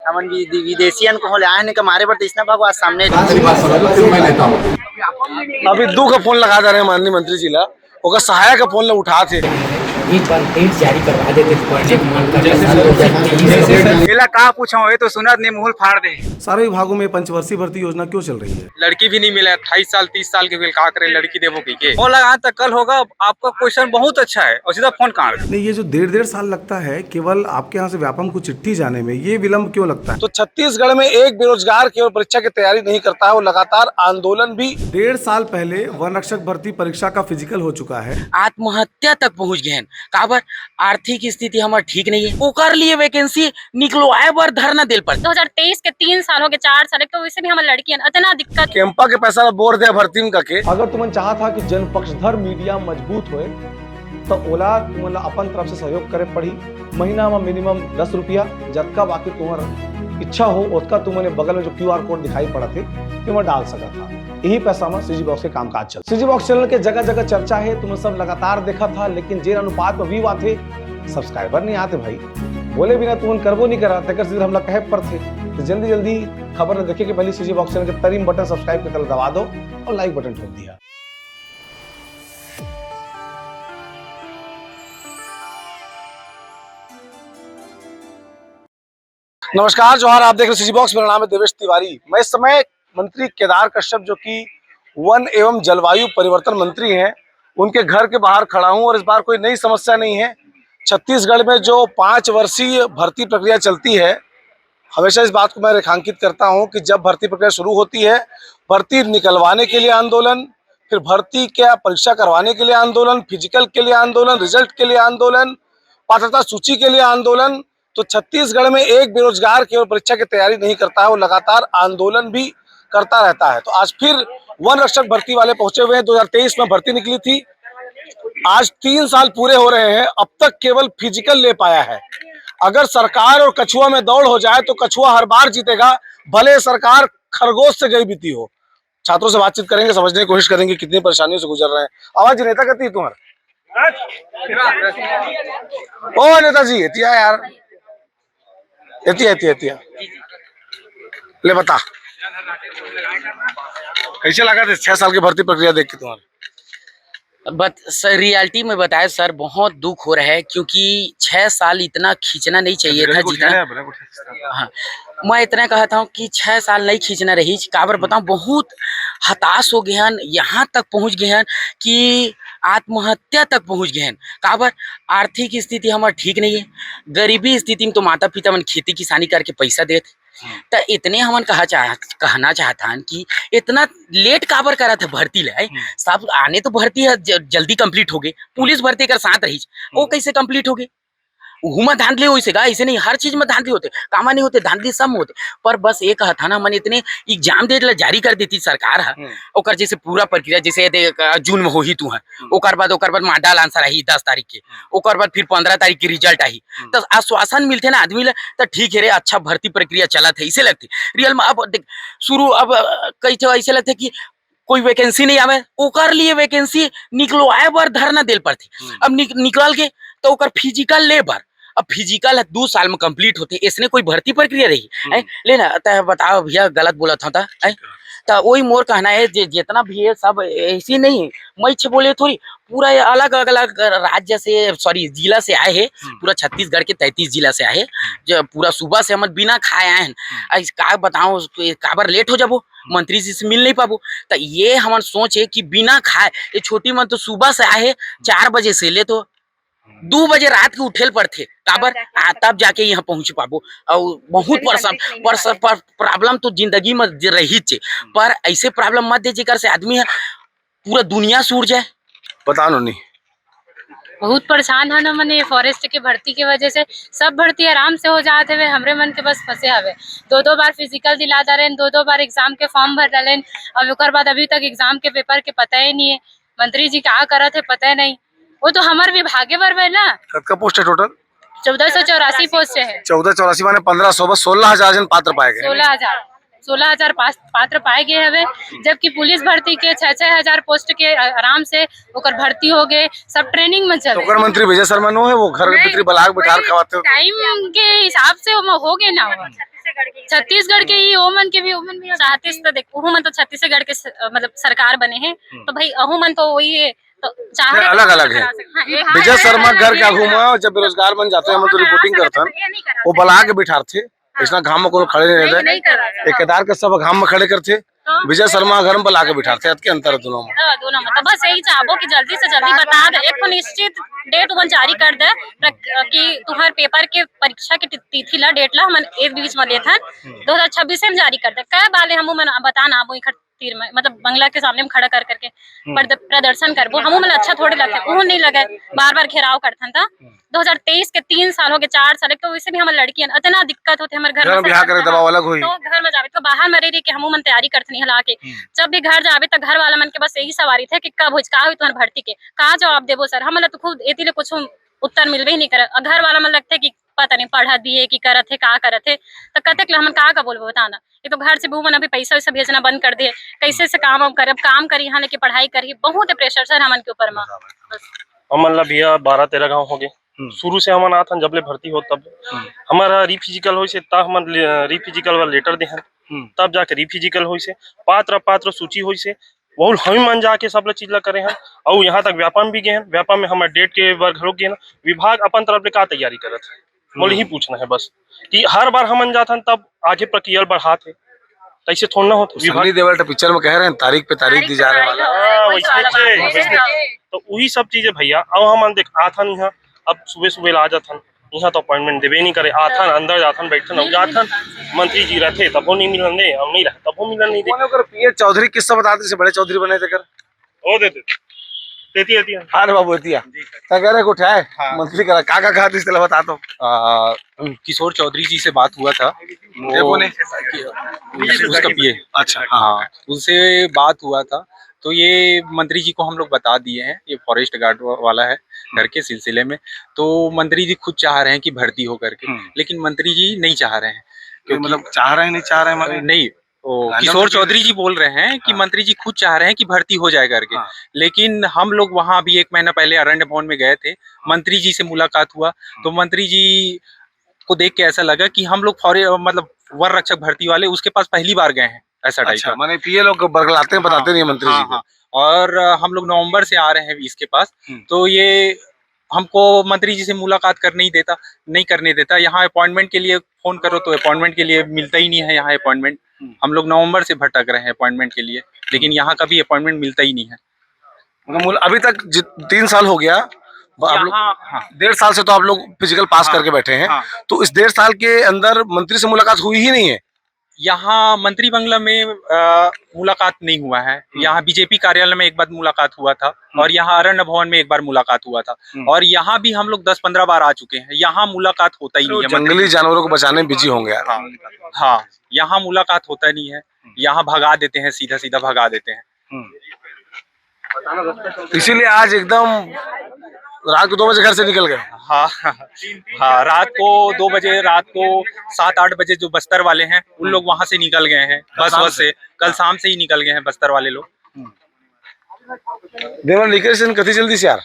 हमन विदेशियन को होले आने के मारे बर इसना बाबू आज सामने अभी दू का फोन लगा दे रहे हैं माननीय मंत्री जी ला ओकर सहायक का फोन ला उठा थे एक बार डेट जारी करवा देते कहा पूछा ये तो सुना नहीं मुहल फाड़ दे। सारे विभागों में पंचवर्षीय भर्ती योजना क्यों चल रही है? लड़की भी नहीं मिला 28 साल 30 साल के बिल कहा करे लड़की देवो की फोन लगा तक कल होगा। आपका क्वेश्चन बहुत अच्छा है और सीधा फोन कहाँ नहीं, ये जो 1.5 साल लगता है केवल आपके यहाँ से व्यापम को चिट्ठी जाने में, ये विलम्ब क्यों लगता है? तो छत्तीसगढ़ में एक बेरोजगार केवल परीक्षा की तैयारी नहीं करता है, वो लगातार आंदोलन भी 1.5 साल पहले वन रक्षक भर्ती परीक्षा का फिजिकल हो चुका है। आत्महत्या तक पहुंच गए हैं काबर आर्थिक स्थिति हमार ठीक नहीं है ओकर लिए वैकेंसी निकलवाए बर धरना दिल पर 2023 के 3 साल हो गए 4 साल तो वैसे भी हमारे लड़कियां इतना दिक्कत कैंपा के पैसा बोर दे भर्ती में के। अगर तुमन चाहा था कि जन पक्षधर मीडिया मजबूत होए तो ओला तुमन अपन तरफ से सहयोग करे पड़ी। महीना में मिनिमम 10 रुपया जतका बाकी तुम्हार इच्छा हो उतका तुमने बगल में जो QR कोड दिखाई पड़ा थे तुम डाल सका था। यही पैसा में सीजी बॉक्स के कामकाज चल। सीजी बॉक्स चैनल के जगह जगह चर्चा है, तुम सब लगातार देखा था, लेकिन जे अनुपात में व्यू आते सब्सक्राइबर नहीं आते भाई। बोले बिना तुम करबो नहीं करा तक सीधे हम लोग कहे पर थे। तो जल्दी जल्दी खबर देखे कि पहले सीजी बॉक्स चैनल के तरीम बटन सब्सक्राइब के तरह दबा दो और लाइक बटन ठोक दिया। नमस्कार जोहार, आप देख रहे हैं सीजी बॉक्स। मेरा नाम है देवेश तिवारी। मैं इस समय मंत्री केदार कश्यप जो कि वन एवं जलवायु परिवर्तन मंत्री हैं उनके घर के बाहर खड़ा हूं और इस बार कोई नई समस्या नहीं है। छत्तीसगढ़ में जो 5 वर्षीय भर्ती प्रक्रिया चलती है, हमेशा इस बात को मैं रेखांकित करता हूं कि जब भर्ती प्रक्रिया शुरू होती है, भर्ती निकलवाने के लिए आंदोलन, फिर भर्ती क्या परीक्षा करवाने के लिए आंदोलन, फिजिकल के लिए आंदोलन, रिजल्ट के लिए आंदोलन, पात्रता सूची के लिए आंदोलन। तो छत्तीसगढ़ में एक बेरोजगार केवल परीक्षा की तैयारी नहीं करता है, वो लगातार आंदोलन भी करता रहता है। तो आज फिर वन रक्षक भर्ती वाले पहुंचे हुए हैं। 2023 में भर्ती निकली थी, आज 3 साल पूरे हो रहे हैं, अब तक केवल फिजिकल ले पाया है। अगर सरकार और कछुआ में दौड़ हो जाए तो कछुआ हर बार जीतेगा, भले सरकार खरगोश से गई बीती हो। छात्रों से बातचीत करेंगे, समझने की कोशिश करेंगे कितनी परेशानियों से गुजर रहे हैं। आवाज नेता करती है तुम्हारा? ओ नेताजी एतिया यार, एतिया ले बता कैसे लगा था 6 साल की भर्ती प्रक्रिया देख के तुम्हारे? सर रियलिटी में बताया सर, बहुत दुख हो रहा है क्योंकि 6 साल इतना खींचना नहीं चाहिए था जितना। हाँ, मैं इतना कहता हूँ कि 6 साल नहीं खींचना रही। काबर बताऊँ, बहुत हताश हो गए हैं, यहाँ तक पहुँच गए हैं कि आत्महत्या तक पहुँच गए हैं। काबर आर्थिक स्थिति हमार ठीक नहीं है। गरीबी स्थिति में तो माता पिता मन खेती किसानी करके पैसा देते, तो इतने हमन कहना चाहता कि इतना लेट काबर करा था भर्ती ले। सब आने तो भर्ती है जल्दी कंप्लीट हो गई, पुलिस भर्ती कर साथ रही वो कैसे कंप्लीट हो गई? में धांधली वैसे गा ऐसे नहीं, हर चीज में धांधली होते, कामा नहीं होते, धांधली सब होते। पर बस एक था ना, मन इतने एग्जाम डेट जारी कर देती सरकार है ओकर जैसे पूरा प्रक्रिया जैसे जून में हो ही तू है, ओकर बाद मॉडल आंसर आई 10 तारीख के, ओकर बाद फिर 15 तारीख के रिजल्ट आई, तो आश्वासन मिलते ना आदमी तो ठीक है रे, अच्छा भर्ती प्रक्रिया चला थे ऐसे लगते। रियल में अब शुरू अब कई ऐसे लगते कि कोई वैकेंसी नहीं आवे, ओकर लिए वैकेंसी निकलवाए बर धरना दिल पर थे। अब निकल के तो ओकर फिजिकल ले बर, अब फिजिकल 2 साल में कंप्लीट होते, इसने कोई भर्ती प्रक्रिया रही लेना। बताओ भैया, गलत बोला था तो वही मोर कहना है जितना भी है सब ऐसी नहीं है। मैं बोले थोड़ी पूरा अलग अलग राज्य से सॉरी जिला से आए हैं, पूरा छत्तीसगढ़ के 33 जिला से आए हैं, जो पूरा सुबह से हम बिना खाए आए हैं। का बताओ काबर लेट हो जाबो, मंत्री जी से मिल नहीं पाबो। तो ये हमार सोच है कि बिना खाए ये छोटी मन तो सुबह से आए 4 बजे से ले तो 2 बजे रात के उठेल पर थे काबर तब जाके यहाँ पहुंच पाबो। और बहुत प्रॉब्लम तो जिंदगी में रही चे, पर ऐसे प्रॉब्लम मत दे जेकर से आदमी है पूरा दुनिया सूर जाए। बता नो नहीं, बहुत परेशान है ना मने फॉरेस्ट के भर्ती के वजह से। सब भर्ती आराम से हो जाते हुए हमरे मन के बस फंसे हवे। 2 बार फिजिकल दिला दे रहे, 2 बार एग्जाम के फॉर्म भर डाले, अब ओकर बाद अभी तक एग्जाम के पेपर के पता ही नहीं है। मंत्री जी क्या करत है पता नहीं। वो तो हमारे विभागे पर है ना। कितना पोस्ट है टोटल? 1484 पोस्ट है। 1484 माने 1500 बस 16,000 जन पात्र पाए गए। 16,000 पात्र पाए गए हवे, जबकि पुलिस भर्ती के 6,000 पोस्ट के आराम से ओकर भर्ती हो गए, सब ट्रेनिंग में चल। तो मंत्री विजय शर्मा नो है वो घर भीतरी बलाक बिठार खवाते हो, टाइम के हिसाब से हो गए ना। छत्तीसगढ़ के ही ओमन के भी चाहतीस तो देख ओहू मन तो छत्तीसगढ़ के मतलब सरकार बने हैं तो भाई अहू मन तो वही है तो चाह रहे अलग अलग है। विजय शर्मा घर क्या घूमा जब बेरोजगार बन जाते हैं हम तो रिपोर्टिंग करते हैं वो बला के बिठाते इसना घाम में कोनो खड़े नहीं रहते केदार का सब घाम में खड़े करते विजय शर्मा घर में बुला के बिठाते के अंतर है दोनों में तो बस यही चाहबो कि जल्दी से जल्दी बता दे एक निश्चित डेट उमन जारी कर दे कि तुम्हारे पेपर के परीक्षा की तिथि ला डेट ला हम एक बीच में लेथन 2026 में जारी कर दे कै बाले हम बताना वो तीर में मतलब बंगला के सामने में खड़ा कर करके प्रदर्शन करबो हमू मन अच्छा थोड़े लगते उन्होंने नहीं लगे बार बार घेराव करथन था 2023 के 3 साल हो गए 4 साल तो वैसे भी हमारे लड़की इतना दिक्कत होते हमारे घर में बिहार करे दबाव अलग हुई तो घर में जावे तो बाहर में रही कि हमू मन तैयारी करथनी हला के जब भी घर जावे तो घर वाला मन के बस यही सवारी थे कि कब हो का हुई तुम्हारी भर्ती के कहा जवाब देबो सर हम तो खुद एती कुछ उत्तर मिलबे ही नहीं करे घर वाला मन लगते कि पता नहीं पढ़त भी है कि करत है का करत है तो कतक हम का बोलबो बताना ये तो घर से बहू मन अभी पैसा वैसा भेजना बंद कर दिए कैसे से काम करे काम करी यहाँ लेके पढ़ाई करी बहुत प्रेशर सर हमन के ऊपर में हमन भैया 12-13 गाँव हो गए शुरू से हमन आथन जब ले भर्ती हो तब हमारा रीफिजिकल हो से तब हमन रीफिजिकल वाला लेटर देहन तब जाके रीफिजिकल हो से पात्र सूची हो से बहुत हम मन जाके सब चीज ला करे हैं और यहाँ तक व्यापार भी गए हैं व्यापार में हमारे डेट के वर्ग हो गए विभाग अपन तरफ ले का तैयारी करत है बोले ही पूछना है बस कि हर बार हमन जाथन तब आगे प्रक्रिया बढ़ाते ऐसे थोड़ा ना होता विभाग देवल पिक्चर में कह रहे हैं तारीख पे तारीख दी जा रहे वाला तो वही सब चीजें भैया अब हम देख आथन यहाँ अब सुबह सुबह आ जाथन यहाँ तो अपॉइंटमेंट देवे नहीं करे आथन अंदर जाथन बैठन अब जाथन मंत्री जी रहते तब वो नहीं मिलन दे हम नहीं रहते तब वो मिलन नहीं दे पीए चौधरी किस्सा बताते से बड़े चौधरी बने थे कर ओ देते तेती अरे बाबू एतिया क्या कह रहे कुछ है मंत्री करा काका कहा इसके लिए बता दो किशोर चौधरी जी से बात हुआ था उसका पीए अच्छा हाँ उनसे बात हुआ था तो ये मंत्री जी को हम लोग बता दिए हैं ये फॉरेस्ट गार्ड वाला है घर के सिलसिले में तो मंत्री जी खुद चाह रहे हैं कि भर्ती हो करके लेकिन मंत्री जी नहीं चाह रहे हैं क्योंकि मतलब चाह रहे हैं नहीं चाह रहे हैं नहीं किशोर चौधरी जी बोल रहे हैं कि मंत्री जी खुद चाह रहे हैं कि भर्ती हो जाए करके लेकिन हम लोग वहां अभी 1 महीना पहले अरण्य भवन में गए थे मंत्री जी से मुलाकात हुआ तो मंत्री जी को देख के ऐसा लगा कि हम लोग मतलब वन रक्षक भर्ती वाले उसके पास पहली बार गए हैं ऐसा टाइप का माने पीए लोग बरगलाते हैं बताते नहीं मंत्री जी को और हम लोग नवंबर से आ रहे हैं इसके पास तो ये हमको मंत्री जी से मुलाकात नहीं करने देता यहाँ अपॉइंटमेंट के लिए फोन करो तो अपॉइंटमेंट के लिए मिलता ही नहीं है यहाँ अपॉइंटमेंट हम लोग नवंबर से भटक रहे हैं अपॉइंटमेंट के लिए लेकिन यहाँ का भी अपॉइंटमेंट मिलता ही नहीं है मतलब अभी तक 3 साल हो गया आप लोग 1.5 साल से तो आप लोग फिजिकल पास करके बैठे हैं तो इस 1.5 साल के अंदर मंत्री से मुलाकात हुई ही नहीं है यहाँ मंत्री बंगला में मुलाकात नहीं हुआ है यहाँ बीजेपी कार्यालय में एक बार मुलाकात हुआ था और यहाँ अरण्य भवन में एक बार मुलाकात हुआ था और यहाँ भी हम लोग 10-15 बार आ चुके हैं यहाँ मुलाकात होता ही नहीं है जंगली जानवरों को बचाने में बिजी होंगे हाँ यहाँ मुलाकात होता नहीं है यहाँ भगा देते हैं सीधा भगा देते हैं इसीलिए आज एकदम रात को 2 बजे घर से निकल गए हाँ रात को 2 बजे रात को 7-8 बजे जो बस्तर वाले हैं उन लोग वहां से निकल गए हैं बस से कल शाम से ही निकल गए हैं बस्तर वाले लोग देवन रिक्वेशन कथी जल्दी से यार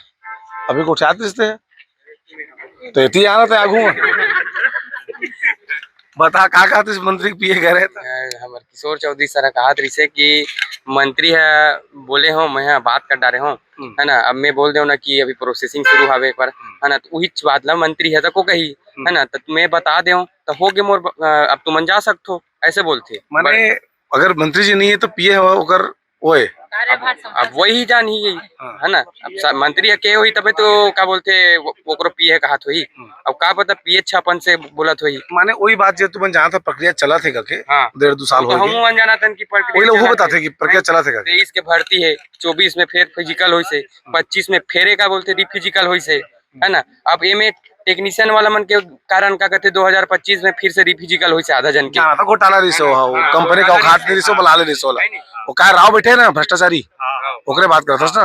अभी को छात्र हैं तो इतनी आना था आगू बता का कहते मंत्री पीए कह रहे हमारे किशोर चौधरी सर कहा से कि मंत्री है बोले हो मैं बात कर डाले हूँ है ना अब मैं बोल दे ना कि अभी प्रोसेसिंग शुरू हवे पर है ना तो वही बात ला मंत्री है तो को कही है ना तो मैं बता दे तो हो गए मोर अब तुम जा सकते ऐसे बोलते माने अगर मंत्री जी नहीं है तो पीए होकर ओए अब वही जान ही है ना अब मंत्री के हुई तबे तो क्या बोलते ओकरो पीए कहा हुई अब का पता पीए छापन से बोलत हुई माने वही बात जो तुम जहाँ था प्रक्रिया चला थे करके 1.5-2 साल हो गए हम जाना था कि वही लोग बताते कि प्रक्रिया चला थे 23 के भर्ती है 24 में फिर फिजिकल हुई से 25 में फेरे का बोलते री फिजिकल हुई से है ना अब एम टेक्नीशियन वाला मन के कारण का कहते 2025 में फिर से रिफिजिकल हुई से आधा जन के घोटाला रिसो कंपनी का औकात नहीं रिसो बला ले रिसो वो का राव बैठे ना भ्रष्टाचारी ओकरे बात करतस ना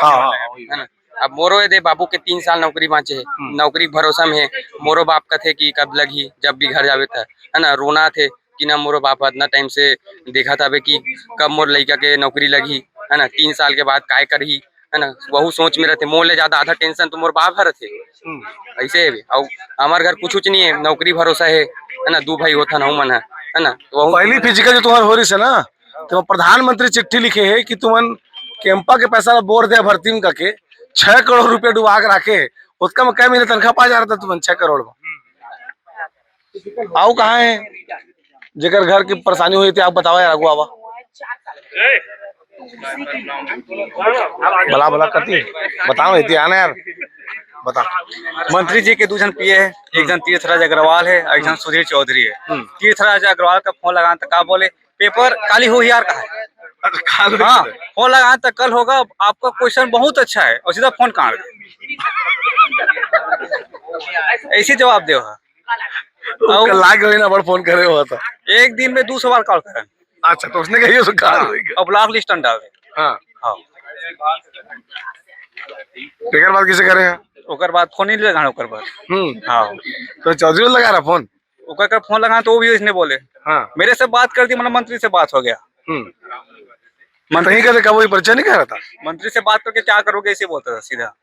हां अब मोरो दे बाबू के 3 साल नौकरी बाँचे है नौकरी भरोसा में है मोरो बाप का थे कि कब लगी जब भी घर जावे था है ना रोना थे कि ना मोरो बाप इतना टाइम से देखा था कि कब मोर लड़का के नौकरी लगी है ना 3 साल के बाद काय करही है ना बहु सोच में रहते मोर ले ज्यादा आधा टेंशन तो मोर बाप हर थे ऐसे है और हमारे घर कुछ नहीं है नौकरी भरोसा है ना 2 भाई होता ना मन है है ना। बहुत पहली फिजिकल जो तुम्हारी हो रही है ना, तो प्रधानमंत्री चिट्ठी लिखे है कि तुमन कैंपा के पैसा बोर दे भर्ती में करके 6 करोड़ रुपए डुबा के रखे, उसका में क्या महीने तनख्वाह पा जा रहा था तुमन 6 करोड़ में। आओ कहाँ है जेकर घर की परेशानी हुई थी, आप बताओ यार, आगू आवा भला भला करती बताओ, इतनी आना यार बता। मंत्री जी के 2 जन पीए है, एक जन तीर्थराज अग्रवाल है और एक जन सुधीर चौधरी है। तीर्थराज अग्रवाल का फोन लगाना था, कहा बोले पेपर काली हो यार कहा है। हाँ, फोन लगाना था कल होगा, आपका क्वेश्चन बहुत अच्छा है, और सीधा फोन काट ऐसे जवाब दे। लाग बड़ फोन करे हुआ था, एक दिन में 200 बार कॉल करें। अच्छा, तो उसने कही उसको अब ब्लॉक लिस्ट डाल दे। हाँ हाँ, फिर बात किसे करे? ओकर बाद फोन ही लगा ओकर बाद। हाँ, तो चौधरी लगा रहा फोन, ओकर का फोन लगा तो वो भी इसने बोले हाँ मेरे से बात कर दी, मतलब मंत्री से बात हो गया। मंत्री का वही परिचय नहीं कर रहा था, मंत्री से बात करके क्या करोगे इसे बोलता था सीधा।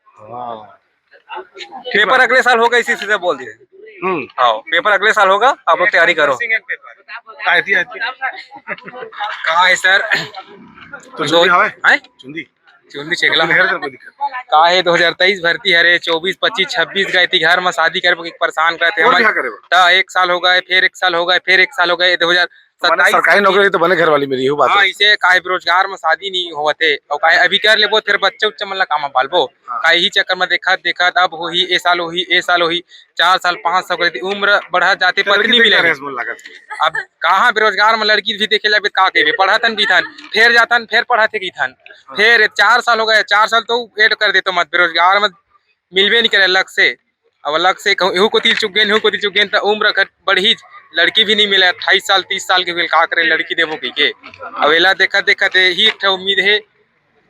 पेपर अगले साल होगा इसी सीधे बोल दिए। हाँ, पेपर अगले साल होगा, आप लोग तैयारी करो। कहाँ है सर? तो चुंदी चेकला कहा है 2023 भर्ती हरे 24 25 26 गए थी घर में शादी कर परेशान करते हैं। 1 साल हो गए, फिर 1 साल हो गए, फिर 1 साल हो गए, 2027 सरकारी नौकरी तो बने घर वाली मेरी बात। हाँ, इसे काहे बेरोजगार में शादी नहीं होते और काहे अभी कर लेबो, फिर बच्चे उच्चे मतलब काम पालबो काहे ही चक्कर में देखा अब होही ए साल होही 4 साल 5 साल की उम्र बढ़ा जाते, पत्नी भी लगे। अब कहाँ बेरोजगार में लड़की भी देखे लगे का के पढ़ातन भी थन, फिर जातन फिर पढ़ाते की थन, फिर 4 साल हो गए, 4 साल तो वेट कर देते मत, बेरोजगार में मिलबे नहीं करे अलग से। अब अलग से कहूँ को तिल चुक गए तो उम्र बढ़ी, लड़की भी नहीं मिले। 28 साल 30 साल के का करे लड़की देवो के अवेला देखा ही एक उम्मीद है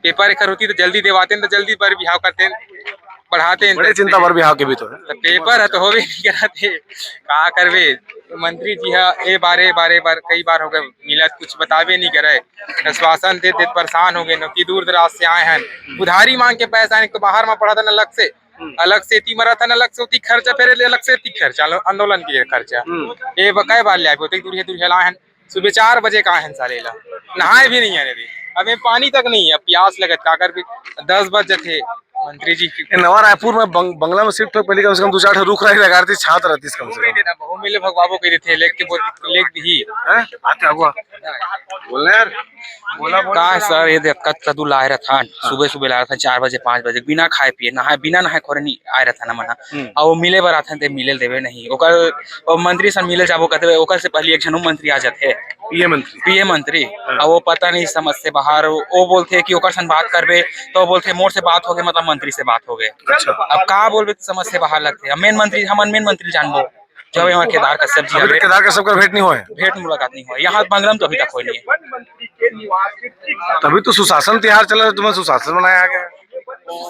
पेपर एक होती तो जल्दी देवाते तो जल्दी पर बिहाव करते बढ़ाते। बड़े चिंता पर बिहाव के भी तो पेपर है तो हो भी नहीं कराते, कहा करवे। मंत्री जी है बारे कई बार हो गए मिला, कुछ बतावे नहीं करे, आश्वासन दे परेशान हो गए न कि दूर दराज से आए हैं, उधारी मांग के पैसा तो बाहर में पढ़ा था अलग से ती मरा था अलग से होती खर्चा, फिर अलग से ती खर्चा आंदोलन के खर्चा ये बकाए बार लिया दूर हैं। सुबह 4 बजे का है सारे नहाए भी नहीं है, अभी पानी तक नहीं है, प्यास लगत का कर 10 बजे थे। मंत्री जी नवा रायपुर में बंगला में शिफ्ट हो, पहले कम से कम 2-4 रुख रही लगाती छात्र रहती कम से कम बहु मिले भगवाबो कह थे लेक दी आते हुआ बोलना यार का है सर, ये दिक्कत कदू लाए रहा था, सुबह लाया था 4 बजे 5 बजे, बिना खाए पिए बिना नहाए खोरे नहीं आए रहा था ना मना। और वो मिले बर आते मिले देवे नहीं और मंत्री सर मिले जाबो कहते ओकर से पहले एक जनू मंत्री आ जाते पीए मंत्री और वो पता नहीं समझ से बाहर, वो बोलते कि ओकर सन बात करबे तो बोलते मोर से बात हो गए मतलब मंत्री से बात हो गए। अब कहा बोलबे तो समझ से बाहर लगते। मेन मंत्री जानबो जब हमारे केदार कश्यप का भेंट नहीं हुआ है, भेंट मुलाकात नहीं हुआ यहाँ बंगलम तो अभी तक कोई नहीं है। तभी तो सुशासन तिहार चला, तुम्हें सुशासन बनाया गया।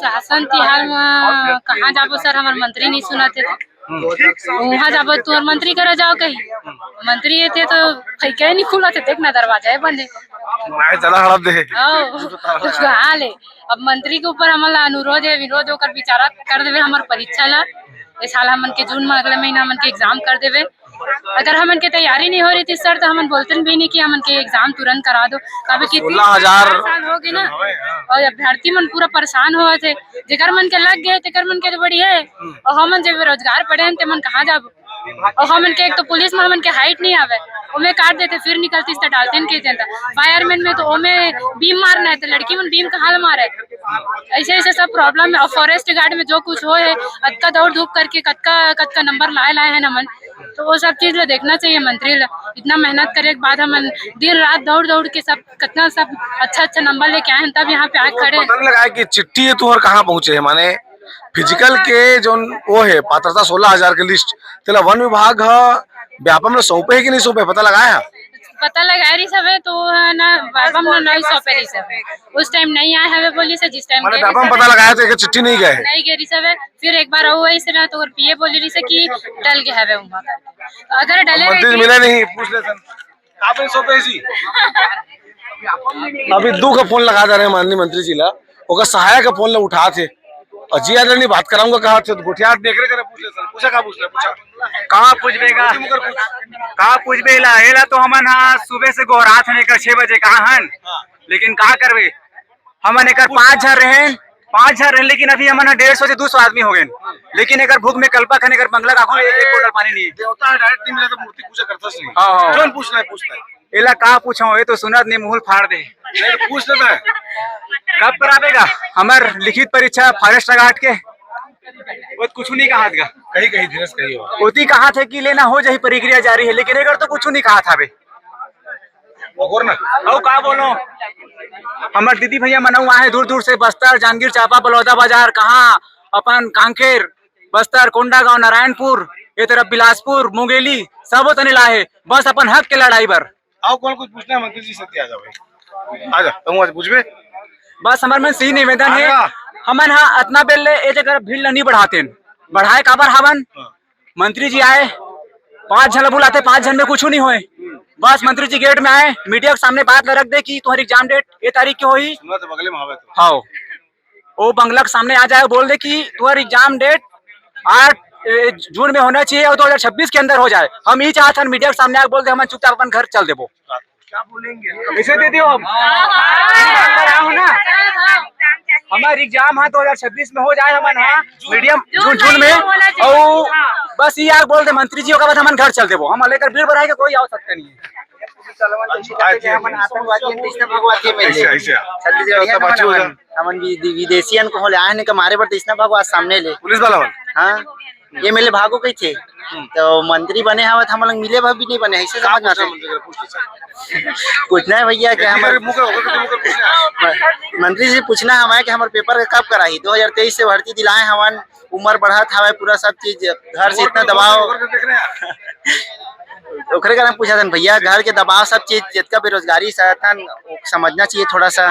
शासन तिहार में कहाँ जाबो सर, हमारे मंत्री नहीं सुनाते थे, वहाँ जाबो तो मंत्री करे जाओ कहीं, मंत्री थे तो कहीं नहीं खुला थे, देखना दरवाजा है बंद हाँ ले। अब मंत्री के ऊपर हमारा अनुरोध है विरोध होकर विचारा कर देवे हमारे परीक्षा ला इस साल हमन के जून में अगले महीना हमन के एग्जाम कर देवे। अगर हमन के तैयारी नहीं हो रही थी सर तो हमन बोलते भी नहीं कि हमन के एग्जाम तुरंत करा दो, कभी कितने साल हो गए ना और अभ्यर्थी मन पूरा परेशान हुआ थे, जेकर मन के लग गए तेकर मन के तो बढ़िया है और हमन जब बेरोजगार पड़े हैं ते मन कहाँ जाबो। और हमन के एक तो पुलिस में हमन के हाइट नहीं आवे, ओमे काट देते फिर निकलती तो डालते के जनता फायरमैन में तो ओमे बीम मारना है तो लड़की में बीम कहाँ मारे, ऐसे सब प्रॉब्लम है। और फॉरेस्ट गार्ड में जो कुछ हो है कतका दौड़ धूप करके कतका नंबर लाए हैं नमन, तो वो सब चीज देखना चाहिए मंत्री इतना मेहनत करे के बाद हम दिन रात दौड़ के सब कितना सब अच्छा नंबर लेके आए हैं तब यहाँ पे आके खड़े लगाए कि चिट्ठी है तुम्हारे कहाँ पहुँचे है, माने फिजिकल के जो वो है पात्रता 16,000 के लिस्ट तेला वन विभाग व्यापम में सौंपे है कि नहीं सौंपे पता लगाया रही सब है तो ना व्यापम में नहीं सौंपे रही सब है, उस टाइम नहीं आए हमें बोली से जिस टाइम व्यापम पता लगाया तो चिट्ठी नहीं गए नहीं गई सब है। फिर एक बार हुआ इस ना तो पीए बोली रही से कि डल गया है वहाँ करके, अगर डले मिले नहीं पूछ लेते सौंपे अभी 2 का फोन लगा दे रहे माननीय मंत्री जी ला, सहायक का फोन ला उठा थे और जी नहीं बात कराऊंगा कहा थे गोठिया देख रहे करे पूछ ले सर पूछा कहा पूछ ले पूछा कहाँ पूछबेगा कहाँ पूछबेला एला तो हमन हाँ सुबह से गोहरात हन एकर 6 बजे कहाँ हन लेकिन कहाँ करबे हमन एकर 5 जन रहे लेकिन अभी हमन 150 से 200 आदमी हो गए लेकिन एकर भूख में कल्पक हन एकर बंगला काखो एक बोतल पानी नहीं देवता है डायरेक्ट नहीं मिला तो मूर्ति पूजा करता नहीं हाँ जोन पूछना है एला कहाँ पूछो ये तो सुनत नहीं मुंह फाड़ दे पूछ लेता है कब करावेगा हमार लिखित परीक्षा फॉरेस्ट गार्ड के वो कुछ नहीं कहा था कहीं धीरज कहीं हो ओती कहा थे कि लेना हो जाही प्रक्रिया जारी है लेकिन एकर तो कुछ नहीं कहा था बे और ना औ का बोलो हमार दीदी भैया मनऊ आए दूर से बस्तर जांगीर चांपा बलौदा बाजार कहाँ अपन कांकेर बस्तर कोंडागांव नारायणपुर ये तरफ बिलासपुर मुंगेली सब तने लाए बस अपन हक के लड़ाई बर आओ कौन कुछ पूछना है मंत्री जी से आ जाओ भाई आ जा तुम आज पूछबे बस हमार में सही निवेदन है हमन हाँ अतना बेल ए जगह भीड़ नहीं बढ़ाते बढ़ाए काबर हवन मंत्री जी आए 5 जन बुलाते 5 जन में कुछ नहीं होए बस मंत्री जी गेट में आए मीडिया के सामने बात रख दे कि तुम्हारी एग्जाम डेट ये तारीख की होई तो बगले में आवे तो हाँ वो बंगला के सामने आ जाए बोल दे कि तुम्हारी एग्जाम डेट 8 जून में होना चाहिए और 2026 के अंदर हो जाए हम यही चाहते हैं मीडिया के सामने आके बोल दे हम चुपचाप अपन घर चल देबो क्या बोलेंगे कैसे दे दियो हम ना हमारी एग्जाम हाँ 2026 में हो जाए हमन हाँ मीडियम जून में और बस ये आग बोल दे मंत्री जी का बाद हमन घर चल देबो हम लेकर भीड़ बढ़ाए के कोई आवश्यकता नहीं है हमन विदेशियन को होले आने का मारे बर इतना भागो आज सामने ले पुलिस वाला हाँ ये मेले भागो कही थे तो मंत्री बने हवा हम लोग मिले भी नहीं बने ऐसे समझना पूछना है भैया कि हमारे मंत्री जी पूछना है हमारे कि हमारे पेपर कब कराई 2023 से भर्ती दिलाए हवन उम्र बढ़त हवा पूरा सब चीज घर से इतना दबाव ओकरे कारण पूछा था भैया घर के दबाव सब चीज जितना बेरोजगारी समझना चाहिए थोड़ा सा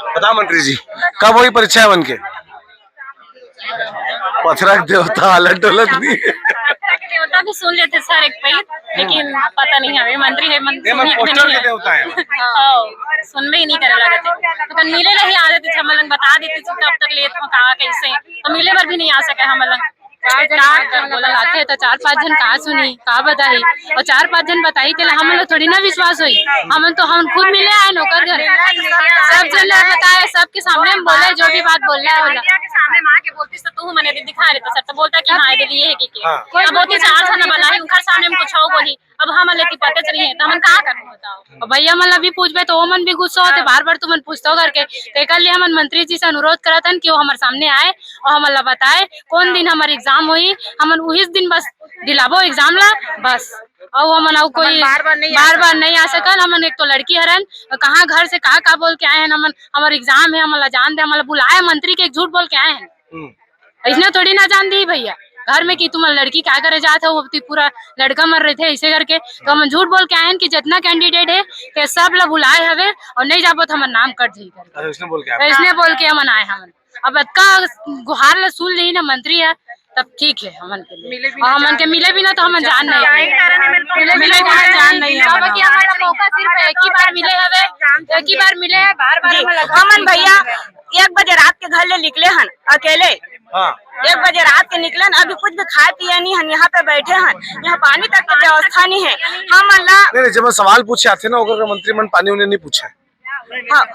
बता मंत्री जी कब हुई परीक्षा बन के पथरक देवता अलग डोलत नहीं देवता भी सुन लेते सर एक पई लेकिन पता नहीं हमें मंत्री है पोस्टर के देवता है सुनबे ही नहीं करे लगे तो मिले नहीं आ जाते हम लोग बता देते कब तक लेट हो कहा कैसे तो मिले पर भी नहीं आ सके हम लोग बोला आते तो 4-5 जन कहा सुनी कहा बताई और 4-5 जन बताई तो हम लोग थोड़ी ना विश्वास हुई हम खुद मिले आए नौकर घर सब जन बताए सबके सामने हम बोले जो भी बात बोल रहा है बोला सामने माँ के बोलती तू मैंने दिखा रहे तो सर तो बोलता कि हाँ दीदी ये है कि अब होती 4 थाना बनाई उनका सामने हम कुछ हो बोली अब हम लेती पता चली है तो हम कहाँ कर बताओ भैया मन अभी पूछबे तो मन भी गुस्सा होते बार तुम पूछते करके तो लिए हम मंत्री जी से अनुरोध करत हन कि वो हमारे सामने आए और हम बताए कौन दिन हमारी एग्जाम हुई हम उस दिन बस दिलाबो एग्जाम ला बस और हम कोई बार बार नहीं आ सकल हम एक तो लड़की हरन कहाँ घर से कहाँ बोल के आए हैं हम हमारे एग्जाम है हम जान दे हम बुलाए मंत्री के झूठ बोल के आए हैं इसने थोड़ी ना जान दी भैया घर में कि तुम लड़की क्या करे जाते हो पूरा लड़का मर रहे थे ऐसे करके तो हम झूठ बोल के आए हैं कि जितना कैंडिडेट है कि सब लोग बुलाए हवे और नहीं जाबो तो हम नाम कट जी कर इसने बोल के हम आए हम अब अक्का गुहार सुन ली ना मंत्री है तब ठीक है हमन के लिए और हमन के मिले भी ना तो हम जान नहीं मिले जान नहीं हमारा मौका सिर्फ एक ही बार मिले हवे एक ही बार मिले बार हमन भैया 1 बजे रात के घर ले निकले हन अकेले 1 बजे रात के निकले अभी कुछ भी खाए पिए नहीं हन यहाँ पे बैठे हन यहाँ पानी तक की व्यवस्था नहीं है हम अल्लाह जब सवाल पूछे आते ना मंत्री मन पानी उन्हें नहीं पूछा हाँ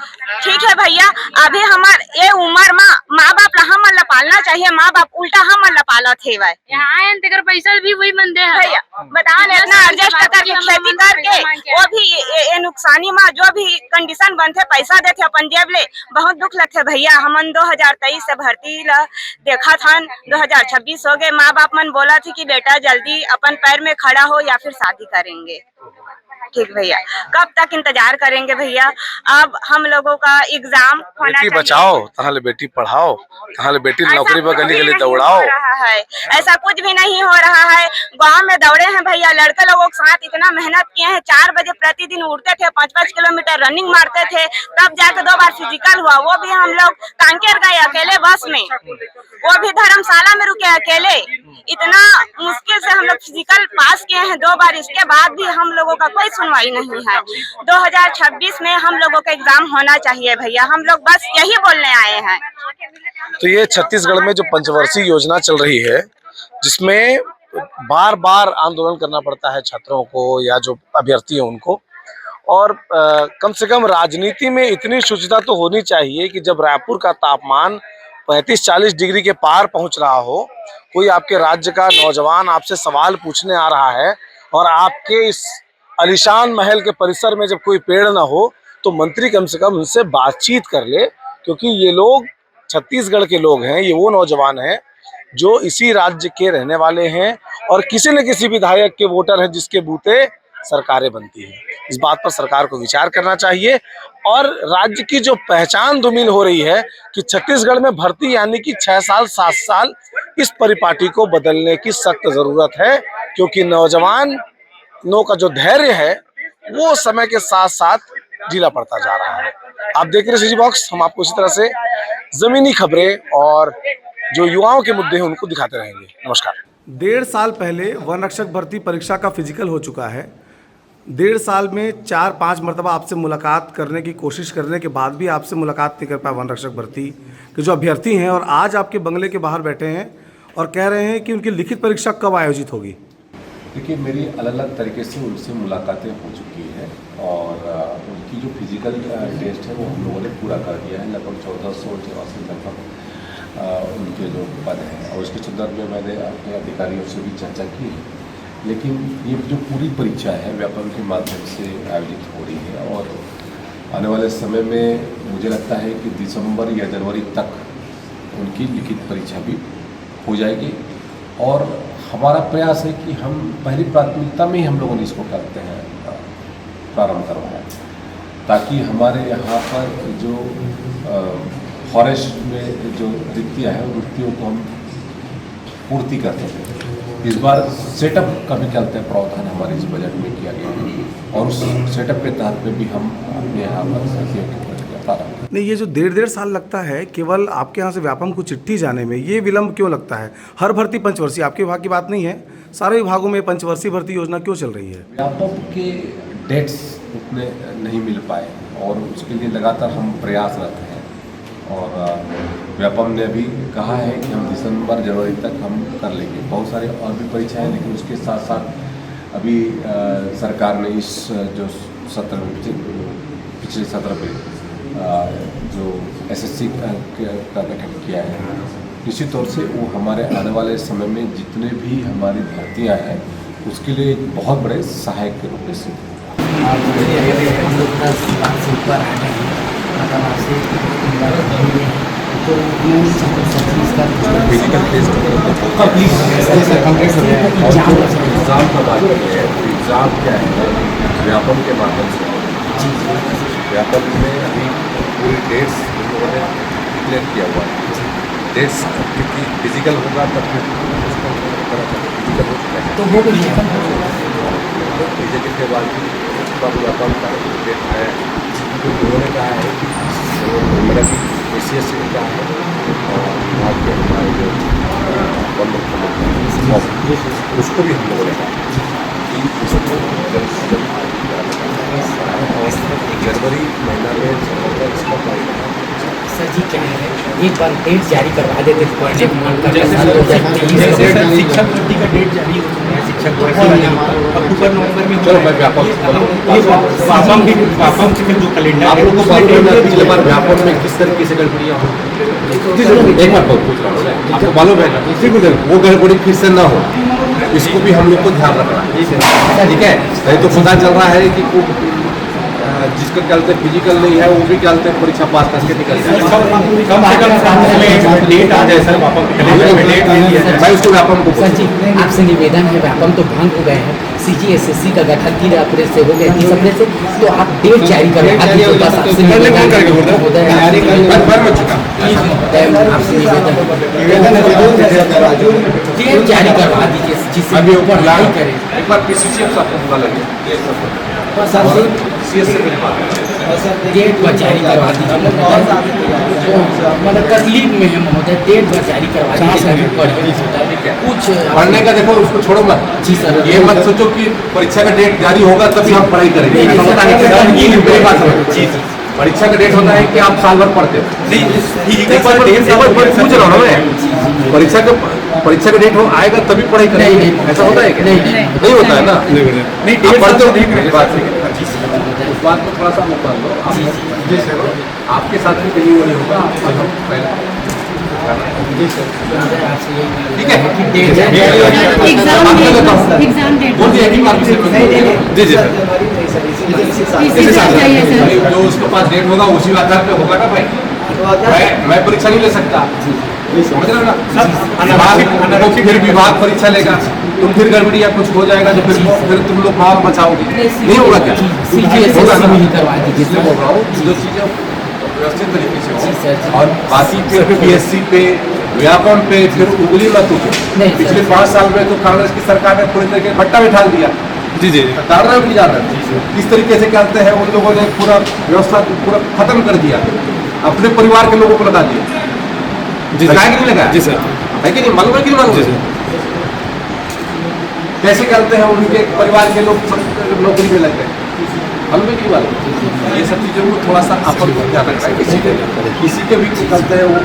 ठीक है भैया अभी हमार ये उम्र माँ बाप ला हम अल्लाह पालना चाहिए माँ बाप उल्टा हम अल्लाह पाला थे यहाँ पैसा भी वही मंदे है भैया बता इतना एडजस्ट करके खेती करके वो भी ये नुकसानी में जो भी कंडीशन बनते पैसा देते अपन जेब ले बहुत दुख लगते भैया हमन 2023 से भर्ती ला देखा था 2026 हो गए माँ बाप मन बोला थी कि बेटा जल्दी अपन पैर में खड़ा हो या फिर शादी करेंगे ठीक भैया कब तक इंतजार करेंगे भैया अब हम लोगों का एग्जाम होना बेटी बचाओ तहाले बेटी पढ़ाओ तहाले बेटी नौकरी पर गली गली दौड़ाओ है ऐसा कुछ भी नहीं हो रहा है गांव में दौड़े हैं भैया लड़के लोगों के साथ इतना मेहनत किए हैं 4 बजे प्रतिदिन उठते थे 5-5 किलोमीटर रनिंग मारते थे तब जाके 2 बार फिजिकल हुआ वो भी हम लोग कांकेर गए अकेले बस में वो भी धर्मशाला में रुके अकेले इतना मुश्किल से हम लोग फिजिकल पास किए हैं 2 बार इसके बाद भी हम लोगों का कोई सुनवाई नहीं है। 2026 में हम लोगों का एग्जाम होना चाहिए भैया, हम लोग बस यही बोलने आए हैं। तो ये छत्तीसगढ़ में जो पंचवर्षीय योजना चल रही है, जिसमें बार बार आंदोलन करना पड़ता है छात्रों को या जो अभ्यर्थी हैं उनको, और कम से कम राजनीति में इतनी शुचिता तो होनी चाहिए कि जब रायपुर का तापमान 35-40 डिग्री के पार पहुंच रहा हो, कोई आपके राज्य का नौजवान आपसे सवाल पूछने आ रहा है और आपके इस आलीशान महल के परिसर में जब कोई पेड़ ना हो तो मंत्री कम से कम उनसे बातचीत कर ले, क्योंकि ये लोग छत्तीसगढ़ के लोग हैं, ये वो नौजवान हैं जो इसी राज्य के रहने वाले हैं और किसी न किसी विधायक के वोटर हैं जिसके बूते सरकारें बनती हैं। इस बात पर सरकार को विचार करना चाहिए और राज्य की जो पहचान धूमिल हो रही है कि छत्तीसगढ़ में भर्ती यानी कि 6 साल 7 साल, इस परिपाटी को बदलने की सख्त जरूरत है, क्योंकि नौजवानों का जो धैर्य है वो समय के साथ साथ ढीला पड़ता जा रहा है। आप देख रहे हैं सीजी बॉक्स, हम आपको इसी तरह से जमीनी खबरें और जो युवाओं के मुद्दे हैं उनको दिखाते रहेंगे। नमस्कार। 1.5 साल पहले वन रक्षक भर्ती परीक्षा का फिजिकल हो चुका है। 1.5 साल में 4-5 मरतबा आपसे मुलाकात करने की कोशिश करने के बाद भी आपसे मुलाकात नहीं कर पाए वन रक्षक भर्ती के जो अभ्यर्थी हैं, और आज आपके बंगले के बाहर बैठे हैं और कह रहे हैं कि उनकी लिखित परीक्षा कब आयोजित होगी। देखिए, मेरी अलग अलग तरीके से उनसे मुलाकातें हो चुकी हैं और उनकी जो फिजिकल टेस्ट है वो हम लोगों ने पूरा कर दिया है। लगभग 1484 लगभग उनके जो पद हैं और उसके संदर्भ में मैंने अपने अधिकारियों से भी चर्चा की है। लेकिन ये जो पूरी परीक्षा है व्यापम के माध्यम से आयोजित हो रही है और आने वाले समय में मुझे लगता है कि दिसंबर या जनवरी तक उनकी लिखित परीक्षा भी हो जाएगी और हमारा प्रयास है कि हम पहली प्राथमिकता में ही हम लोगों ने इसको करते हैं प्रारंभ करवाया, ताकि हमारे यहाँ पर जो फॉरेस्ट में जो रिक्तियाँ हैं रिक्तियों को हम पूर्ति करते हैं। इस बार सेटअप का भी चलते हैं प्रावधान हमारे इस बजट में किया गया है और उस सेटअप के तहत में भी हम अपने यहाँ पर भर्तियों की प्रक्रिया प्रारंभ। नहीं, ये जो 1.5 साल लगता है केवल आपके यहाँ से व्यापम को चिट्ठी जाने में, ये विलम्ब क्यों लगता है? हर भर्ती पंचवर्षीय, आपके विभाग की बात नहीं है, सारे विभागों में पंचवर्षीय भर्ती योजना क्यों चल रही है? व्यापम के डेट्स उतने नहीं मिल पाए और उसके लिए लगातार हम प्रयासरत हैं और व्यापम ने भी कहा है कि हम दिसंबर जनवरी तक हम कर लेंगे। बहुत सारे और भी परीक्षाएं हैं, लेकिन उसके साथ साथ अभी सरकार ने इस जो सत्र पिछले सत्र पे जो एसएससी का गठन किया है, निश्चित तौर से वो हमारे आने वाले समय में जितने भी हमारी भर्तियाँ हैं उसके लिए एक बहुत बड़े सहायक के रूप में सिद्ध फिजिकल टेस्ट एग्जाम का बात है। एग्जाम क्या है, व्यापम के माध्यम से व्यापम में अभी पूरी डेट्स लोगों ने डिक्लेयर किया हुआ है। डेट्स क्योंकि फिजिकल होगा तब फिर उसको फिजिकल हो चुका है तो वो फिजिकल के बाद उसका व्यापम का डेट है। तो उन्होंने कहा है कि मेरा भी ACS से कहा है और विभाग के हमारे जो उसको भी हम लोगों ने कहा कि उसको जनवरी महीना में इसका सर जी क्या है, एक बार डेट जारी करवा देते शिक्षक भर्ती का डेट जारी हो चुका है। शिक्षक अक्टूबर नवंबर में चलो मैं व्यापम के जो कैलेंडर आप लोगों को मालूम है पिछले बार व्यापम में किस तरीके से गड़बड़ियाँ हो। एक बार पूछ रहा हूँ, आपको मालूम है वो गड़बड़ी फिर से ना हो, इसको भी हम लोग को ध्यान रखना है, ठीक है? नहीं तो पता चल रहा है कि जिसका चलते फिजिकल नहीं है वो भी चलते परीक्षा पास करके निकल जाए। कम से कम डेट आ जाए सर, मैं उसको व्यापम को सर जी आपसे निवेदन है, व्यापम तो भंग हो गए हैं, CGSSC का गठन 3 अप्रैल से हो गया 30 अप्रैल से, तो आप डेट जारी करें। आपसे निवेदन डेट जारी करवा दीजिए। अभी ऊपर लागू करें एक बार पीसीसीएम से आपको बुला लगे सीएस से मेरी बात डेट पर जारी करवा दीजिए मतलब तकलीफ में है महोदय, डेट पर जारी करवा दीजिए कुछ पढ़ने का देखो उसको छोड़ो मत। जी सर, ये मत सोचो कि परीक्षा का डेट जारी होगा तभी हम पढ़ाई करेंगे। ऐसा होता है कि मेरी बात समझो, परीक्षा का डेट होता है कि आप साल भर पढ़ते हो। पूछ रहा हूँ मैं, परीक्षा का डेट हो आएगा तभी पढ़ाई करेंगे, ऐसा होता है क्या? नहीं होता है ना। नहीं पढ़ते हो, मेरी बात उस बात को थोड़ा सा मौका दो। आपके साथ भी कहीं वो नहीं होगा, ठीक है। जो उसके पास डेट होगा उसी आधार पे होगा ना भाई। मैं परीक्षा नहीं ले सकता, समझ रहे हो ना। फिर विभाग परीक्षा लेगा, तुम फिर गड़बड़ी या कुछ हो जाएगा तो फिर तुम लोग माहौल मचाओगे, नहीं होगा क्या? होगा ना। इसलिए बोल रहा हूँ जो चीजें व्यवस्थित तरीके से हो। और बाकी फिर पीएससी पे, व्याकरण पे फिर उंगली मत उठो। पिछले 5 साल में तो कांग्रेस की सरकार ने पूरी तरीके भट्टा में ढाल दिया। जी जी, डालना भी नहीं जाता। इस तरीके से करते हैं उन लोगों ने पूरा व्यवस्था पूरा खत्म कर दिया, अपने परिवार के लोगों को लगा दिया। लगाया कि नहीं लगाया? जी सर, है कि नहीं? मालूम है कि नहीं मालूम? कैसे करते हैं उनके परिवार के लोग नौकरी में लग गए, मालूम है कि नहीं मालूम? ये सब चीजों को थोड़ा सा अपन को ध्यान रखना है। किसी के भी करते हैं वो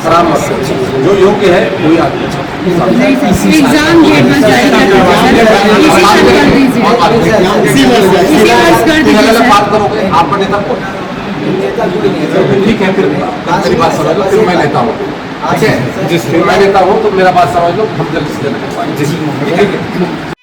खराब मत करो, जो योग्य है वही आगे बात करोगे। आपका नेता कौन? ठीक है, फिर मेरी बात समझ लो, फिर मैं लेता हूँ। ठीक है, फिर मैं लेता हूँ तो मेरा बात समझ लो, हम जल्दी से जल्दी। ठीक है।